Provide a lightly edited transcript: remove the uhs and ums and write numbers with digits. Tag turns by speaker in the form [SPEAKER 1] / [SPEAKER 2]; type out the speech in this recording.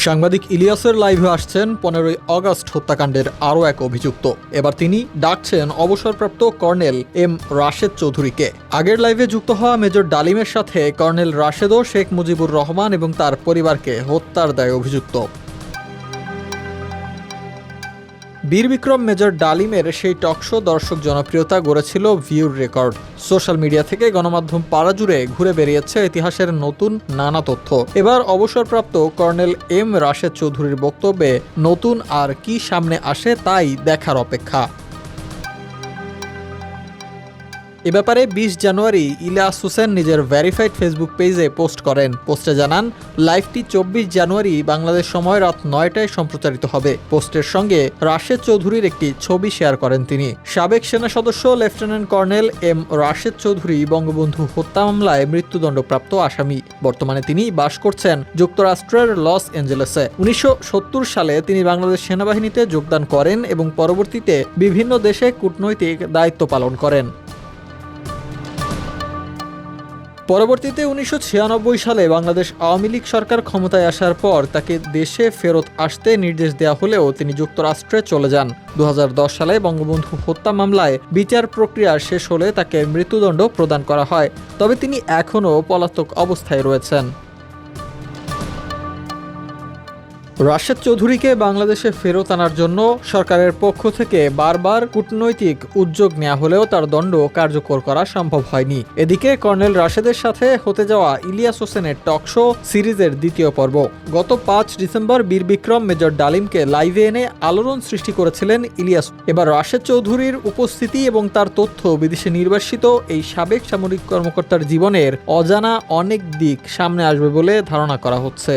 [SPEAKER 1] সাংবাদিক ইলিয়াসের লাইভে আসছেন 15ই আগস্ট হত্যাকাণ্ডের আরও এক অভিযুক্ত। এবার তিনি ডাকছেন অবসরপ্রাপ্ত কর্নেল এম রাশেদ চৌধুরীকে। আগের লাইভে যুক্ত হওয়া মেজর ডালিমের সাথে কর্নেল রাশেদও শেখ মুজিবুর রহমান এবং তার পরিবারকে হত্যার দায়ে অভিযুক্ত। বীর বিক্রম মেজর ডালিমের সেই টকশো দর্শক জনপ্রিয়তা গড়েছিল ভিউর রেকর্ড। সোশ্যাল মিডিয়া থেকে গণমাধ্যম পাড়া জুড়ে ঘুরে বেরিয়েছে ইতিহাসের নতুন নানা তথ্য। এবার অবসরপ্রাপ্ত কর্নেল এম রাশেদ চৌধুরীর বক্তব্যে নতুন আর কি সামনে আসে তাই দেখার অপেক্ষা। এ ব্যাপারে 20 জানুয়ারি ইলিয়াস হোসেন নিজের ভেরিফাইড ফেসবুক পেজে পোস্ট করেন। পোস্টে জানান, লাইভটি 24 জানুয়ারি বাংলাদেশ সময় রাত 9টায় সম্প্রচারিত হবে। পোস্টের সঙ্গে রাশেদ চৌধুরীর একটি ছবি শেয়ার করেন তিনি। সাবেক সেনা সদস্য lieutenant colonel M Rashed Chowdhury Bangabandhu হত্যা মামলায় মৃত্যুদণ্ডপ্রাপ্ত আসামি। বর্তমানে তিনি বাস করছেন যুক্তরাষ্ট্রের লস অ্যাঞ্জেলেসে। 1970 সালে তিনি বাংলাদেশ সেনাবাহিনীতে যোগদান করেন এবং পরবর্তীতে বিভিন্ন দেশে কূটনৈতিক দায়িত্ব পালন করেন। পরবর্তীতে 1996 সালে বাংলাদেশ আওয়ামী লীগ সরকার ক্ষমতায় আসার পর তাকে দেশে ফেরত আসতে নির্দেশ দেওয়া হলেও তিনি যুক্তরাষ্ট্রে চলে যান। 2010 সালে বঙ্গবন্ধু হত্যা মামলায় বিচার প্রক্রিয়া শেষ হলে তাকে মৃত্যুদণ্ড প্রদান করা হয়, তবে তিনি এখনও পলাতক অবস্থায় রয়েছেন। রাশেদ চৌধুরীকে বাংলাদেশে ফেরত আনার জন্য সরকারের পক্ষ থেকে বারবার কূটনৈতিক উদ্যোগ নেওয়া হলেও তার দণ্ড কার্যকর করা সম্ভব হয়নি। এদিকে কর্নেল রাশেদের সাথে হতে যাওয়া ইলিয়াস হোসেনের টকশো সিরিজের দ্বিতীয় পর্ব গত 5 ডিসেম্বর বীর বিক্রম মেজর ডালিমকে লাইভে এনে আলোড়ন সৃষ্টি করেছিলেন ইলিয়াস। এবার রাশেদ চৌধুরীর উপস্থিতি এবং তার তথ্য বিদেশে নির্বাসিত এই সাবেক সামরিক কর্মকর্তার জীবনের অজানা অনেক দিক সামনে আসবে বলে ধারণা করা হচ্ছে।